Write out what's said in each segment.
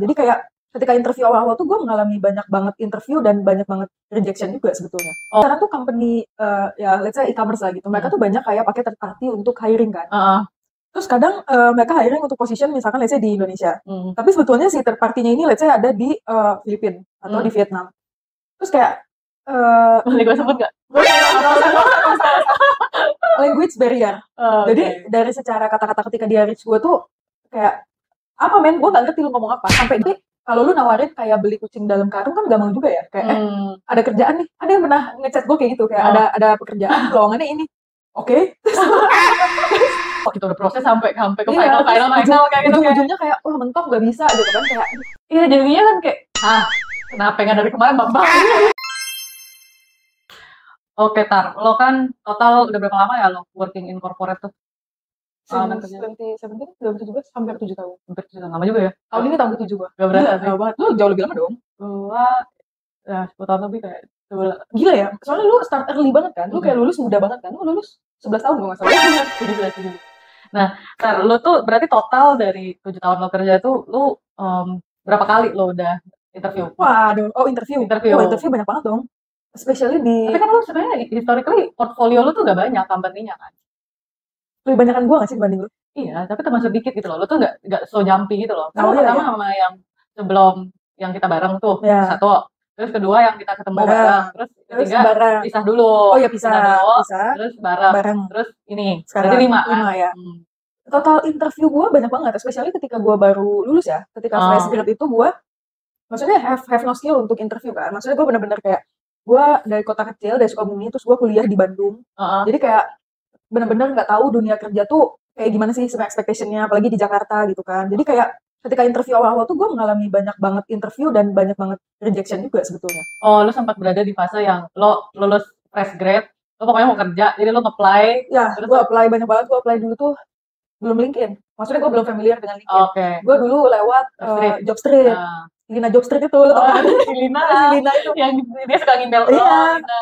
Jadi kayak ketika interview awal-awal tuh gue mengalami banyak banget interview dan banyak banget rejection juga sebetulnya. Karena tuh company ya let's say e-commerce lah gitu, mereka tuh banyak kayak pakai third party untuk hiring kan. Terus kadang mereka hiring untuk position misalkan let's say di Indonesia. Tapi sebetulnya si third party-nya ini let's say ada di Filipina atau di Vietnam. Terus kayak boleh gue sebut gak? Language barrier. Jadi dari secara kata-kata ketika dia reach gue tuh kayak apa men, gue gak ngerti lu ngomong apa. Sampai dia kalau lu nawarin kayak beli kucing dalam karung kan gak mau juga ya. Kayak ada kerjaan nih. Ada yang pernah ngechat gue kayak gitu. Kayak ada pekerjaan, lowongannya ini. Oke. Oh gitu udah proses sampai ke Iya, final kayak gitu. Ujung-ujungnya kayak wah mentok gak bisa gitu kan. Kayak iya jadinya kan kayak kenapa nggak dari kemarin bang? Oke Tar, lo kan total udah berapa lama ya lo working in corporate tuh? 2017 hampir 7 tahun. Hampir 7 tahun, lama juga ya? Tahun ini tahun ke-7 gua. Gak berasa sih. Lu jauh lebih lama dong. Gua ya 10 tahun lebih kayak. Gila ya, soalnya lu start early banget kan. Lu kayak lulus muda banget kan. Lu lulus 11 tahun kalau nggak salah. 17. Nah, Tar, lo tuh berarti total dari 7 tahun lo kerja tuh lu berapa kali lo udah interview? Waduh, interview. Wah, interview banyak banget dong. Especially di... Tapi kan lu sebenarnya historically portfolio lu tuh gak banyak company-nya kan? Lebih banyakan gue gak sih dibanding lu? Iya, tapi termasuk dikit gitu loh. Lu tuh gak so jumpy gitu loh. Kan pertama sama yang sebelum yang kita bareng tuh, satu. Terus kedua yang kita ketemu bareng. Terus ketiga pisah dulu. Oh iya pisah. Terus bareng. Terus ini, sekarang berarti 5 kan? Ya. Total interview gue banyak banget, especially ketika gue baru lulus ya. Ketika fresh grad itu gue, maksudnya have no skill untuk interview kan. Maksudnya gue bener-bener kayak, gue dari kota kecil, dari Sukabumi, terus gue kuliah di Bandung. Jadi kayak bener-bener gak tahu dunia kerja tuh kayak gimana sih sama expectation-nya, apalagi di Jakarta gitu kan. Jadi kayak ketika interview awal-awal tuh gue mengalami banyak banget interview dan banyak banget rejection juga sebetulnya. Oh, lo sempat berada di fase yang lo lulus fresh grade, lo pokoknya mau kerja, jadi lo nge-apply. Ya, gue apply banyak banget, gue apply dulu tuh belum LinkedIn. Maksudnya gue belum familiar dengan LinkedIn. Gue dulu lewat Jobstreet. Lina Jobstreet itu, lo tau kan? Si Lina itu yang dia suka email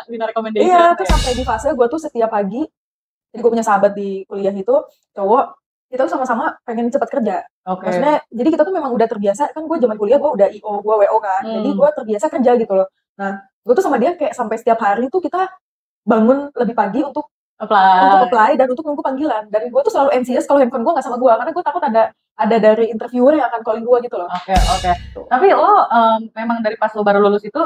Lina recommendation. Iya, terus sampai di fase gue tuh setiap pagi, jadi gue punya sahabat di kuliah itu, cowok, kita tuh sama-sama pengen cepat kerja. Maksudnya, jadi kita tuh memang udah terbiasa, kan gue zaman kuliah gue udah IO, gue WO kan, jadi gue terbiasa kerja gitu loh. Nah, gue tuh sama dia kayak sampai setiap hari tuh kita bangun lebih pagi untuk apply dan untuk nunggu panggilan. Dan gue tuh selalu anxious kalau handphone gue nggak sama gue, karena gue takut ada dari interviewer yang akan calling gue gitu loh. Oke. Tapi lo memang dari pas lo baru lulus itu,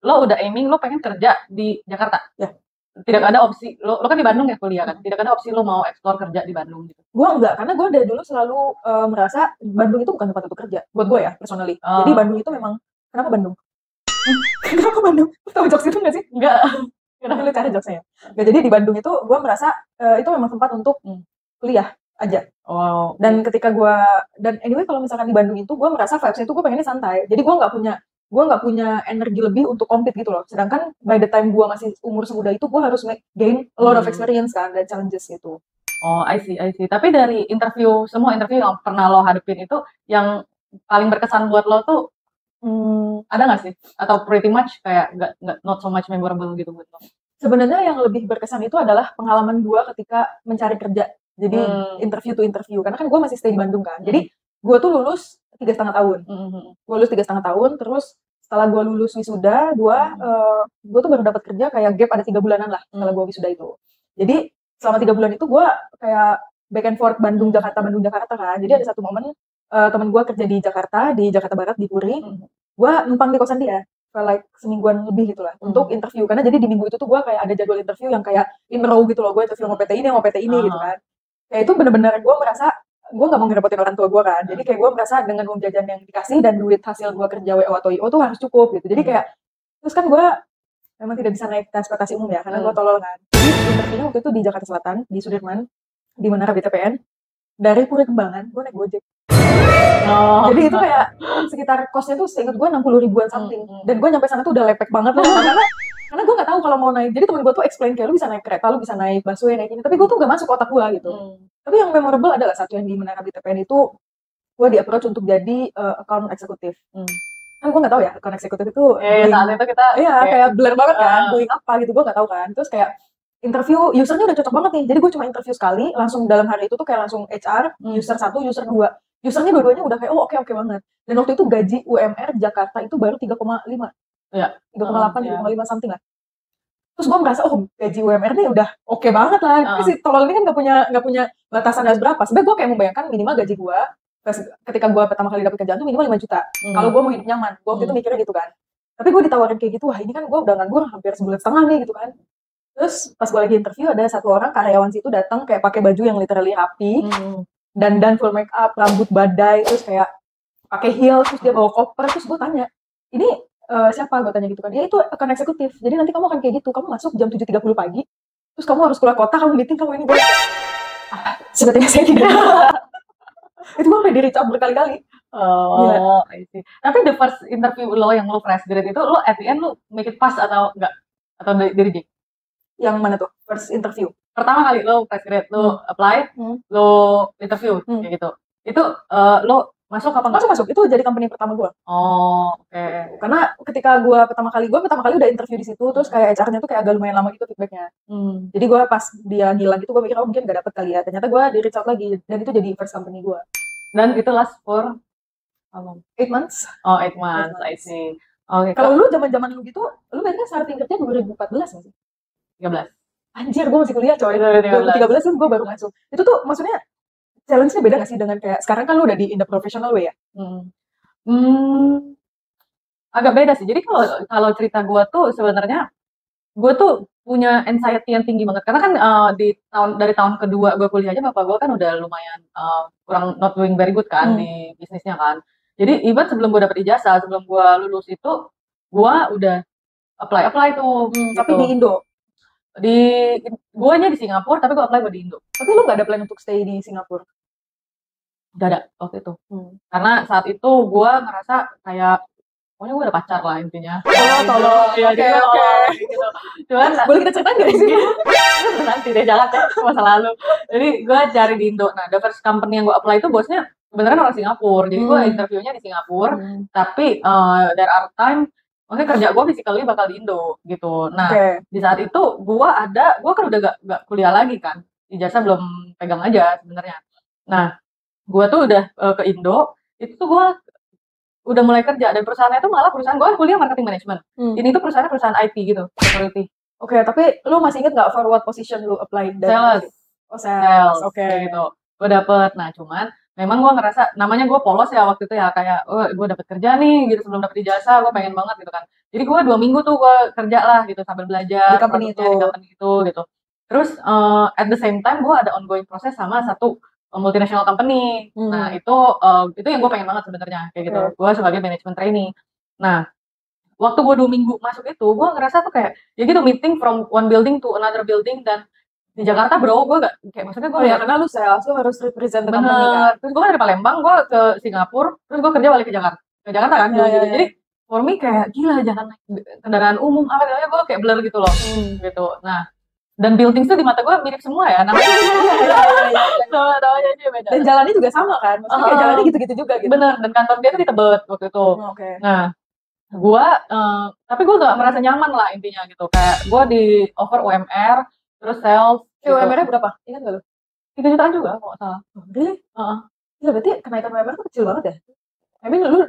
lo udah aiming lo pengen kerja di Jakarta? Ya. Tidak ada opsi, lo kan di Bandung ya kuliah kan? Tidak ada opsi lo mau explore kerja di Bandung gitu? Gue enggak, karena gue dari dulu selalu merasa Bandung itu bukan tempat untuk kerja. Buat gue ya, personally. Jadi Bandung itu memang, kenapa Bandung? Kenapa Bandung? Lo tau jokes itu nggak sih? Enggak. Kenapa lu cari jokesnya? Nah, jadi di Bandung itu gue merasa itu memang tempat untuk kuliah aja. Dan ketika dan anyway kalau misalkan di Bandung itu gue merasa vibes-nya itu gue pengennya santai. Jadi gue nggak punya energi lebih untuk compete gitu loh. Sedangkan by the time gue masih umur semuda itu gue harus gain a lot of experience kan dan challenges gitu. Oh, I see. Tapi dari semua interview yang pernah lo hadapin itu, yang paling berkesan buat lo tuh ada nggak sih? Atau pretty much kayak nggak not so much memorable gitu buat lo? Sebenarnya yang lebih berkesan itu adalah pengalaman gue ketika mencari kerja. Jadi interview to interview. Karena kan gue masih stay di Bandung kan. Jadi gue tuh lulus 3,5 tahun. Gue lulus 3,5 tahun. Terus setelah gue lulus wisuda, gue tuh baru dapat kerja kayak gap ada 3 bulanan lah setelah gue wisuda itu. Jadi selama 3 bulan itu gue kayak back and forth Bandung Jakarta kan. Jadi ada satu momen temen gue kerja di Jakarta Barat di Puri. Gue numpang di kosan dia like semingguan lebih gitu lah untuk interview, karena jadi di minggu itu tuh gue kayak ada jadwal interview yang kayak in row gitu loh. Gue interview sama PT ini gitu kan. Kayak itu bener-bener gue merasa gue gak mau ngerepotin orang tua gue kan. Jadi kayak gue merasa dengan uang jajan yang dikasih dan duit hasil gue kerja WO atau IO tuh harus cukup gitu. Jadi kayak terus kan gue memang tidak bisa naik transportasi umum ya karena gue tolol kan. Jadi interviewnya waktu itu di Jakarta Selatan, di Sudirman, di Menara BTPN. Dari Puri Kembangan gue naik Gojek. Jadi itu kayak sekitar kosnya tuh seingat gue 60 ribuan something. Dan gue nyampe sana tuh udah lepek banget loh. Karena gue gak tahu kalau mau naik. Jadi temen gue tuh explain kayak lu bisa naik kereta, lu bisa naik busway, naik ini. Tapi gue tuh gak masuk otak gue gitu. Tapi yang memorable adalah satu yang di Menara BTPN itu gue di approach untuk jadi account eksekutif. Kan gue gak tahu ya account eksekutif itu. Saat itu kita kayak blur banget kan. Doing apa gitu gue gak tahu kan. Terus kayak interview usernya udah cocok banget nih. Jadi gue cuma interview sekali, langsung dalam hari itu tuh kayak langsung HR, user 1, user 2. Usernya dua-duanya udah kayak, oh oke banget. Dan waktu itu gaji UMR Jakarta itu baru 3,5. Iya. 3,8, 3,5 something lah. Terus gue merasa, oh gaji UMR nih udah oke banget lah. Si tolol ini kan nggak punya batasan harus berapa. Sebenarnya gue kayak membayangkan minimal gaji gue, ketika gue pertama kali dapet kerjaan tuh minimal 5 juta. Kalau gue mau hidup nyaman, gue waktu itu mikirnya gitu kan. Tapi gue ditawarin kayak gitu, wah ini kan gue udah nganggur hampir sebulan setengah nih gitu kan. Terus pas gue lagi interview ada satu orang karyawan situ datang kayak pakai baju yang literally rapi, dan full make up, rambut badai, terus kayak pakai heels, terus dia bawa koper. Terus gue tanya, ini siapa? Gue tanya gitu kan. Ya itu account eksekutif. Jadi nanti kamu akan kayak gitu, kamu masuk jam 7.30 pagi, terus kamu harus keluar kota, kamu meeting, kamu ini gue. Sepertinya saya tidak. Itu gue sampai di-reach out berkali-kali. Oh, I see. Tapi the first interview lo yang lo fresh grade itu, lo at the end lo make it pass atau enggak? Atau dari reject? Yang mana tuh? First interview. Pertama kali lo fresh grade, lo apply, lo interview, kayak gitu. Itu lo masuk apa enggak? Masuk. Itu jadi company pertama gue. Oh, oke. Karena ketika gue pertama kali udah interview di situ, terus kayak HR-nya tuh kayak agak lumayan lama gitu feedbacknya. Jadi gue pas dia hilang gitu, gue mikir mungkin gak dapet kali ya. Ternyata gue di reach out lagi, dan itu jadi first company gue. Dan itu last for 8 months. Oh, 8 months, I see. Oke. Kalau lu zaman-zaman lu gitu, lu berarti starting kerja 2014 nggak sih? 13. Anjir, gue masih kuliah coy. 2013 tuh gue baru masuk. Itu tuh maksudnya challenge-nya beda gak sih dengan kayak sekarang kan lu udah di in the professional way ya? Agak beda sih. Jadi kalau cerita gue tuh sebenarnya gue tuh punya anxiety yang tinggi banget karena kan dari tahun kedua gue kuliah aja bapak gue kan udah lumayan kurang not doing very good kan di bisnisnya kan. Jadi even sebelum gue dapet ijazah, sebelum gue lulus itu gue udah apply tuh. Tapi di Indo. Guanya di Singapura tapi gue apply buat di Indo. Tapi lu gak ada plan untuk stay di Singapura? Gak ada waktu itu. Karena saat itu gue ngerasa kayak pokoknya gue udah pacar lah intinya. Tolong. Oke. Gitu. Cuman boleh kita ceritain gak sih? Nanti deh, jangan deh, masa lalu. Jadi gue cari di Indo. Nah, the first company yang gue apply itu bosnya sebenarnya orang Singapura. Jadi gue interviewnya di Singapura. Tapi there are time, maksudnya kerja gue physically bakal di Indo gitu. Nah, di saat itu gue kan udah gak kuliah lagi kan. Ijazah belum pegang aja sebenarnya. Nah, gue tuh udah ke Indo. Itu tuh gue udah mulai kerja dan perusahaannya itu malah perusahaan gue kan kuliah marketing management. Ini tuh perusahaan IT gitu, security. Oke, tapi lu masih inget nggak forward position lu apply? Sales. Sales. Oke. Gitu. Gue dapet. Nah, cuman memang gue ngerasa namanya gue polos ya waktu itu ya kayak gue dapet kerja nih gitu sebelum dapet ijazah gue pengen banget gitu kan. Jadi gue 2 minggu tuh gue kerja lah gitu sambil belajar di company itu gitu. Terus at the same time gue ada ongoing proses sama satu multinational company. Nah, itu yang gue pengen banget sebenarnya kayak gitu. Gue sebagai management trainee. Nah, waktu gue 2 minggu masuk itu, gue ngerasa tuh kayak ya gitu meeting from one building to another building dan di Jakarta bro, gue gak kayak maksudnya gue karena lu sales, lu harus represent the company kan. Terus gue dari Palembang, gue ke Singapura, terus gue kerja balik ke Jakarta kan. Jadi for me kayak gila jangan naik kendaraan umum apa namanya, gue kayak blur gitu loh gitu. Nah, dan buildings tuh di mata gue mirip semua ya namanya. Namanya aja beda. Dan jalannya juga sama kan, maksudnya kayak jalannya gitu-gitu juga gitu. Bener, dan kantor dia tuh di Tebet waktu itu. Nah, gue tapi gue gak merasa nyaman lah intinya gitu. Kayak gue di offer UMR terus sales gitu. UMR-nya berapa? Ingat gak lu? 3 jutaan juga kalau salah. Really? Gila, berarti kenaikan UMR tuh kecil banget ya? I mean lu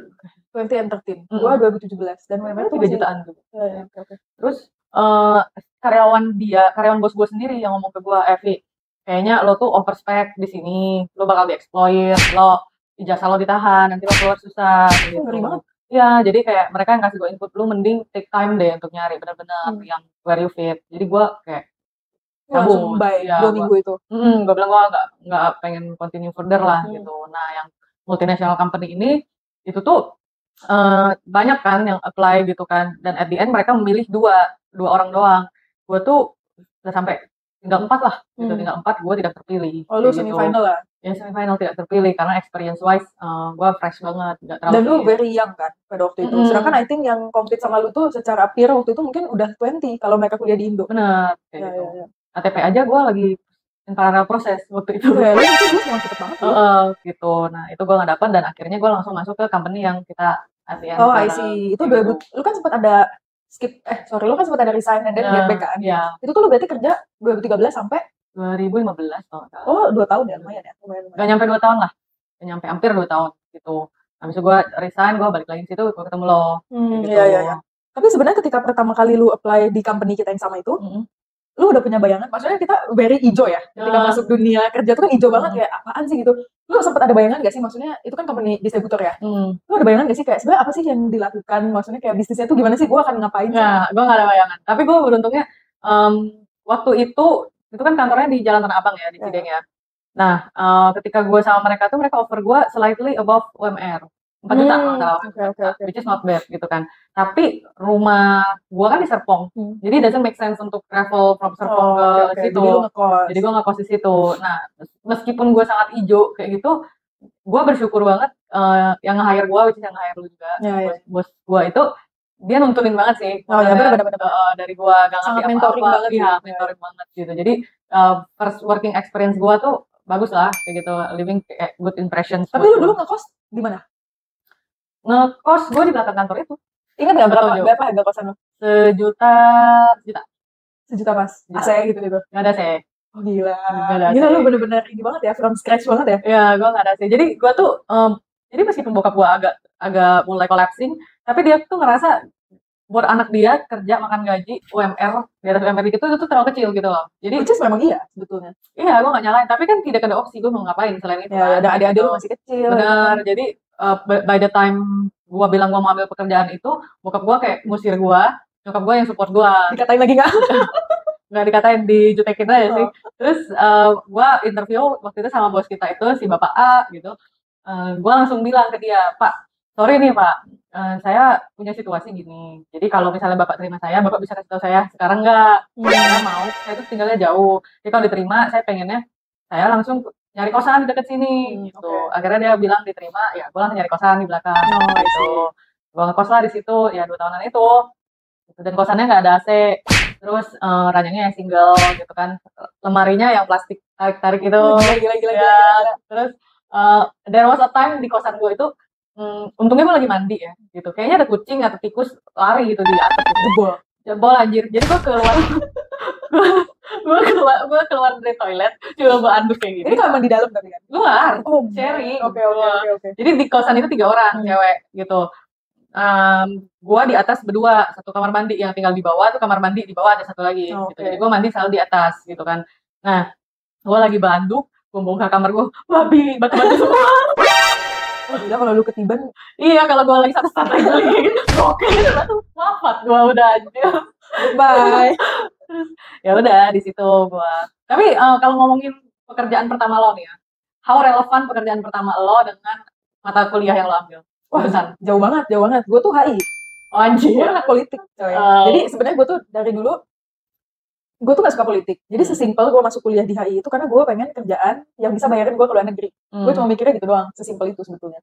20 and 13, gue 2017 dan UMR tuh 3 jutaan juga. Oke. Terus karyawan bos gue sendiri yang ngomong ke gue, Evi, kayaknya lo tuh overspec di sini, lo bakal dieksploit, lo ijazah lo ditahan, nanti lo keluar susah. Gitu. Ngeri banget. Ya, jadi kayak mereka yang kasih gue input, lu mending take time deh untuk nyari benar-benar yang where you fit. Jadi gue kayak langsung by 2 minggu itu. Gue bilang gue nggak pengen continue further lah gitu. Nah, yang multinational company ini itu tuh banyak kan yang apply gitu kan, dan at the end mereka memilih dua orang doang. Gue tuh udah sampai tinggal 4 lah gitu, tinggal 4 gue tidak terpilih. Oh, lu semifinal lah? Ya semifinal tidak terpilih karena experience wise gue fresh banget, nggak terlalu. Dan lu very young kan pada waktu itu. Sedangkan I think yang compete sama lu tuh secara peer waktu itu mungkin udah 20 kalau mereka kuliah di Indo. Bener kayak gitu. ATP aja gue lagi in parallel proses waktu itu. Ya, lu itu gue cuma cepet banget gitu. Nah, itu gue gak dapat dan akhirnya gue langsung masuk ke company yang kita I see. Itu 2000, lu kan sempat ada sorry lo kan sempat ada resign dan get back kan. Itu tuh lo berarti kerja 2013 sampai 2015 toh. Oh 2 tahun ya, lumayan ya. Gak nyampe 2 tahun lah, gak nyampe, hampir 2 tahun gitu. Habis itu gue resign, gue balik lagi ke situ, gue ketemu lo. Gitu. Iya. Tapi sebenarnya ketika pertama kali lu apply di company kita yang sama itu, lu udah punya bayangan? Maksudnya kita very hijau ya, ketika masuk dunia kerja tuh kan hijau banget, kayak apaan sih gitu. Lu sempat ada bayangan gak sih? Maksudnya itu kan company distributor ya. Lu ada bayangan gak sih kayak sebenarnya apa sih yang dilakukan? Maksudnya kayak bisnisnya tuh gimana sih? Gue akan ngapain? Nah, gue gak ada bayangan. Tapi gue beruntungnya waktu itu kan kantornya di Jalan Tanah Abang ya, di Cideng ya. Nah, ketika gue sama mereka tuh, mereka offer gue slightly above UMR. 4 juta which is not bad gitu kan. Tapi rumah gue kan di Serpong, jadi doesn't make sense untuk travel from Serpong ke situ. Jadi gue ngekos di situ. Nah, meskipun gue sangat hijau kayak gitu, gue bersyukur banget yang nge-hire gue, which is yang nge-hire lu juga, bos gue itu dia nuntunin banget sih. Bener. Dari gue gak ngerti apa-apa, mentoring banget. Iya, mentoring banget gitu. Jadi first working experience gue tuh bagus lah kayak gitu, living good impressions. Tapi lu dulu ngekos di mana? Ngekos gue di belakang kantor itu. Ingat nggak berapa harga kosan lo? Sejuta pas. AC gitu. Nggak ada AC. Oh gila. Gila lu bener-bener ini banget ya, from scratch banget ya. Iya, gue nggak ada AC. Jadi gue tuh jadi meskipun bokap gue agak mulai collapsing, tapi dia tuh ngerasa buat anak dia kerja makan gaji UMR di atas UMR itu terlalu kecil gitu loh. Jadi which is memang iya sebetulnya. Iya, gue nggak nyalain, tapi kan tidak ada opsi, gue mau ngapain selain itu. Ya, ada adik-adik lu masih kecil. Benar. Jadi by the time gue bilang gue mau ambil pekerjaan itu, bokap gue kayak ngusir gue, nyokap gue yang support gue. Dikatain lagi nggak? Nggak dikatain, dijutekin aja sih. Terus gue interview waktu itu sama bos kita itu, si Bapak A gitu. Gue langsung bilang ke dia, Pak, sorry nih Pak, saya punya situasi gini. Jadi kalau misalnya Bapak terima saya, Bapak bisa kasih tahu saya sekarang nggak? Saya mau, saya tuh tinggalnya jauh. Jadi kalau diterima, saya pengennya saya langsung nyari kosan di dekat sini gitu. Akhirnya dia bilang diterima, ya gue langsung nyari kosan di belakang gitu. Gue ngekos lah di situ ya 2 tahunan itu. Dan kosannya nggak ada AC. Terus ranjangnya yang single gitu kan. Lemarinya yang plastik tarik-tarik itu. Gila. Terus there was a time di kosan gue itu untungnya gue lagi mandi ya gitu. Kayaknya ada kucing atau tikus lari gitu di atas gitu. Jebol anjir. Jadi gue keluar gue keluar dari toilet coba gue anduk kayak gitu. Ini kamar di dalam tapi kan? Luar, sharing. Oke. Jadi di kosan itu 3 orang cewek gitu. Gue di atas berdua, satu kamar mandi, yang tinggal di bawah tuh kamar mandi di bawah ada satu lagi gitu. Jadi gue mandi selalu di atas gitu kan. Nah, gue lagi banduk, gue bongkar kamar gue, babi batu-batu semua. Oh gila, kalau lu ketiban. Iya, kalau gue lagi satu-satu lagi oke, batu wafat gue udah aja. Bye. Ya udah di situ gue. Tapi kalau ngomongin pekerjaan pertama lo nih ya, how relevan pekerjaan pertama lo dengan mata kuliah yang lo ambil? Wah, jauh banget. Gue tuh HI. Oh, anjir. Gue anak politik, coy. Jadi sebenarnya gue tuh dari dulu gue tuh gak suka politik. Jadi sesimpel gue masuk kuliah di HI itu karena gue pengen kerjaan yang bisa bayarin gue ke luar negeri. Gue cuma mikirnya gitu doang, sesimpel itu sebetulnya.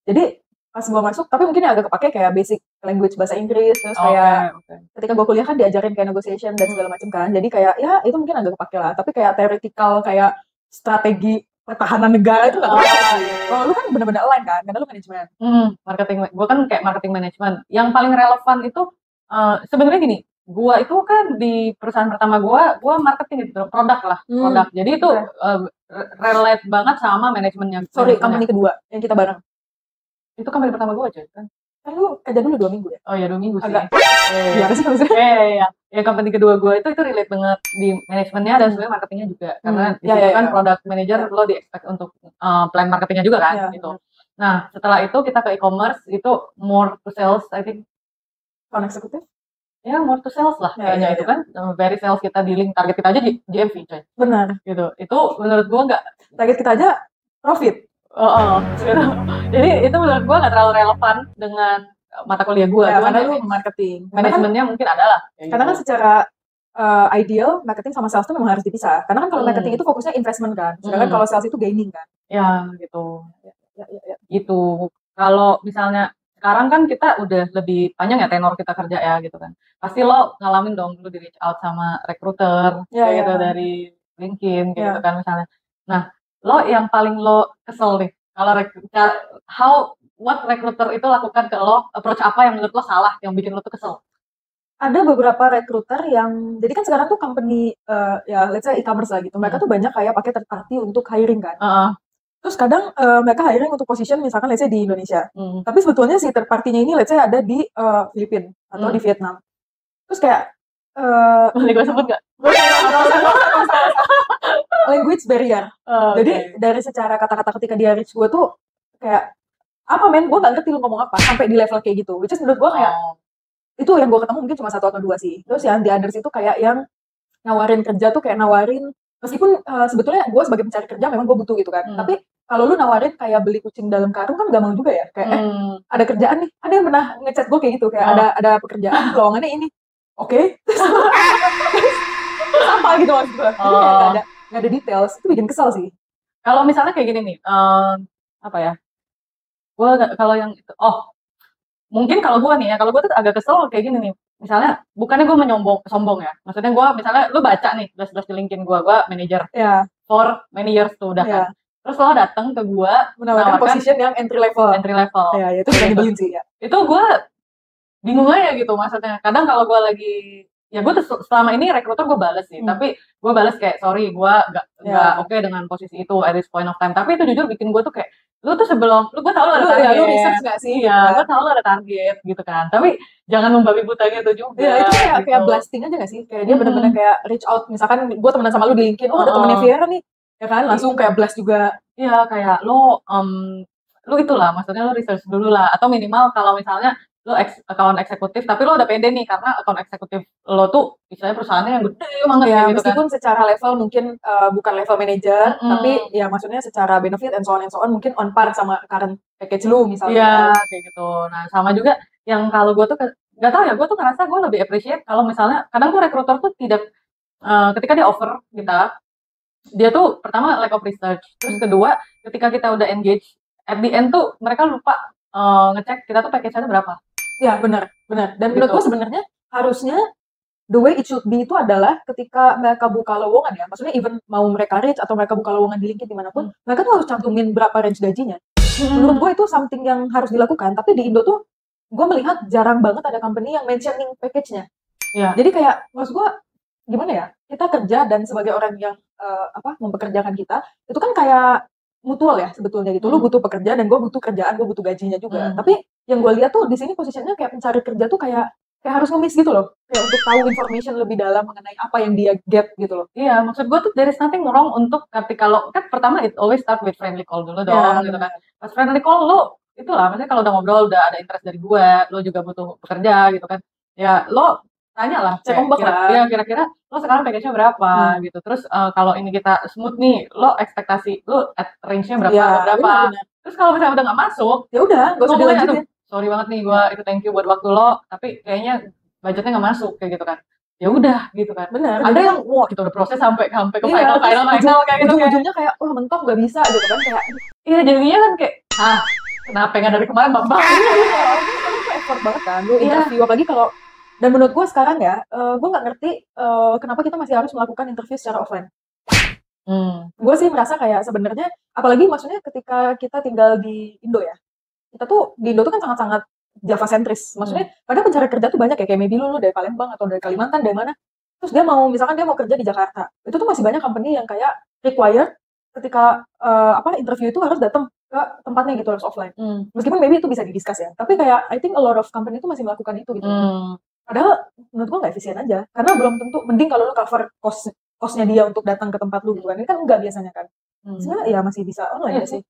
Jadi pas gue masuk, tapi mungkin agak kepake kayak basic language bahasa Inggris, terus kayak ketika gue kuliah kan diajarin kayak negotiation dan segala macam kan. Jadi kayak ya itu mungkin agak kepake lah. Tapi kayak theoretical kayak strategi pertahanan negara itu nggak kepake. Kalau lu kan bener-bener align kan, karena lu manajemen. Marketing, gue kan kayak marketing management. Yang paling relevan itu sebenarnya gini. Gua itu kan di perusahaan pertama gua marketing gitu, produk. Jadi itu relate banget sama manajemennya. Sorry, company kedua yang kita bareng. Itu company pertama gua aja kan. Kan lu kerja dulu 2 minggu ya? Oh ya 2 minggu sih. Iya sih maksudnya. Iya. Yang company kedua gua itu relate banget di manajemennya dan sebenarnya marketingnya juga. Karena di situ kan product manager lo di expect untuk plan marketingnya juga kan gitu. Nah, setelah itu kita ke e-commerce itu more to sales, I think. Eksekutif? Ya more to sales lah kayaknya itu kan very sales, kita dealing target kita aja di GMV coy. Benar gitu. Itu menurut gua nggak, target kita aja profit. Gitu. Jadi itu menurut gua nggak terlalu relevan dengan mata kuliah gua. Karena lu marketing, manajemennya mungkin ada lah karena kan secara ideal marketing sama sales itu memang harus dipisah. Karena kan kalau marketing itu fokusnya investment kan, sedangkan kalau sales itu gaining kan. Ya gitu. Gitu. Kalau misalnya sekarang kan kita udah lebih panjang ya tenor kita kerja ya gitu kan. Pasti lo ngalamin dong lu di reach out sama recruiter gitu dari LinkedIn gitu kan misalnya. Nah, lo yang paling lo kesel nih kalau what recruiter itu lakukan ke lo, approach apa yang menurut lo salah yang bikin lo tuh kesel? ada beberapa recruiter yang jadi kan sekarang tuh company ya let's say e-commerce lah gitu. Mereka tuh banyak kayak pakai third party untuk hiring kan. Terus kadang mereka hiring untuk position misalkan let's say di Indonesia. Tapi sebetulnya si third party-nya ini let's say ada di Filipina atau di Vietnam. Terus kayak boleh gue sebut nggak? Language barrier. Jadi dari secara kata-kata ketika dia reach gue tuh kayak apa men, gue nggak ngerti lu ngomong apa sampai di level kayak gitu. Which is menurut gue kayak itu yang gue ketemu mungkin cuma 1 atau 2 sih. Terus yang di others itu kayak yang nawarin kerja tuh kayak nawarin meskipun sebetulnya gue sebagai pencari kerja memang gue butuh gitu kan. Tapi kalau lu nawarin kayak beli kucing dalam karung kan gak mau juga ya. Kayak ada kerjaan nih. Ada yang pernah ngechat gue kayak gitu kayak ada pekerjaan lowongannya ini. Oke. Apa gitu maksud gue. Jadi kayak gak ada details. Itu bikin kesel sih. Kalau misalnya kayak gini nih, apa ya? Gue kalau yang itu, mungkin kalau gue nih ya, kalau gue tuh agak kesel kayak gini nih. Misalnya, bukannya gue sombong ya. Maksudnya gue, misalnya lu baca nih, jelas-jelas di LinkedIn gue manager for many years tuh udah kan. Terus lo datang ke gue menawarkan position yang entry level. Ya, itu bisa dibeliin sih ya. Itu gue bingung aja gitu maksudnya. Kadang kalau gue lagi ya gue selama ini rekruter gue bales sih, tapi gue bales kayak sorry gue gak oke dengan posisi itu at this point of time. Tapi itu jujur bikin gue tuh kayak lu tuh sebelum gue tahu ada target, lu research gak sih? Iya, gue tahu ada target gitu kan. Tapi jangan membabi buta gitu juga. Ya itu kayak gitu. Blasting aja gak sih? Kayak dia benar-benar kayak reach out. Misalkan gue temenan sama lu di LinkedIn, ada temennya Viera nih, ya kan? Langsung kayak blast juga. Iya kayak lu itulah, maksudnya lu research dulu lah. Atau minimal kalau misalnya lo account eksekutif tapi lo udah pede nih karena account eksekutif lo tuh misalnya perusahaannya yang gede banget ya gitu meskipun kan secara level mungkin bukan level manager tapi ya maksudnya secara benefit and so on mungkin on par sama current package lu misalnya. Iya kayak gitu. Nah sama juga yang kalau gue tuh nggak tahu ya, gue tuh ngerasa gue lebih appreciate kalau misalnya kadang tuh rekruter tuh tidak ketika dia offer kita, dia tuh pertama lack of research, terus kedua ketika kita udah engage at the end tuh mereka lupa ngecek kita tuh package-nya berapa. Ya benar. Dan menurut gue sebenarnya harusnya the way it should be itu adalah ketika mereka buka lowongan ya, maksudnya even mau mereka reach atau mereka buka lowongan di LinkedIn dimanapun, mereka tuh harus cantumin berapa range gajinya. Menurut gue itu something yang harus dilakukan. Tapi di Indo tuh gue melihat jarang banget ada company yang mentioning package-nya. Ya. Jadi kayak maksud gue gimana ya, kita kerja dan sebagai orang yang mempekerjakan kita itu kan kayak mutual ya sebetulnya gitu. Lu butuh pekerja dan gue butuh kerjaan, gue butuh gajinya juga. Tapi yang gue lihat tuh di sini posisinya kayak pencari kerja tuh kayak harus ngemis gitu loh, kayak untuk tahu information lebih dalam mengenai apa yang dia get gitu loh. Iya, maksud gue tuh there is nothing wrong untuk kalau kan pertama it always start with friendly call dulu dong gitu kan. Pas friendly call lo itulah, maksudnya kalau udah ngobrol udah ada interest dari gue, lo juga butuh pekerja gitu kan. Ya lo tanya lah, kira-kira lo sekarang package-nya berapa gitu. Terus kalau ini kita smooth nih, lo ekspektasi lo at range-nya berapa? Benar. Terus kalau misalnya udah nggak masuk, ya udah gak usah dilanjutin. Sorry banget nih gue itu thank you buat waktu lo, tapi kayaknya budgetnya nggak masuk kayak gitu kan. Ya udah gitu kan. Benar. Ada yang wah gitu udah proses sampai ke final kayak gitu. Ujung-ujungnya kayak wah mentok nggak bisa gitu kan kayak. Iya jadinya kan kayak kenapa nggak dari kemarin bang? Itu effort banget kan lu interview apalagi kalau dan menurut gue sekarang ya gue nggak ngerti kenapa kita masih harus melakukan interview secara offline. Gue sih merasa kayak sebenarnya apalagi maksudnya ketika kita tinggal di Indo ya. Kita tuh di Indo tuh kan sangat-sangat Java sentris. Maksudnya padahal pencari kerja tuh banyak ya, kayak maybe lu dari Palembang atau dari Kalimantan, dari mana. Terus dia misalkan dia mau kerja di Jakarta. Itu tuh masih banyak company yang kayak required ketika interview itu harus datang ke tempatnya gitu, harus offline. Meskipun maybe itu bisa didiscuss ya. Tapi kayak I think a lot of company itu masih melakukan itu gitu. Padahal menurut gua nggak efisien aja. Karena belum tentu, mending kalau lu cover cost-nya dia untuk datang ke tempat lu gitu kan. Ini kan enggak biasanya kan. Sebenarnya ya masih bisa online ya sih.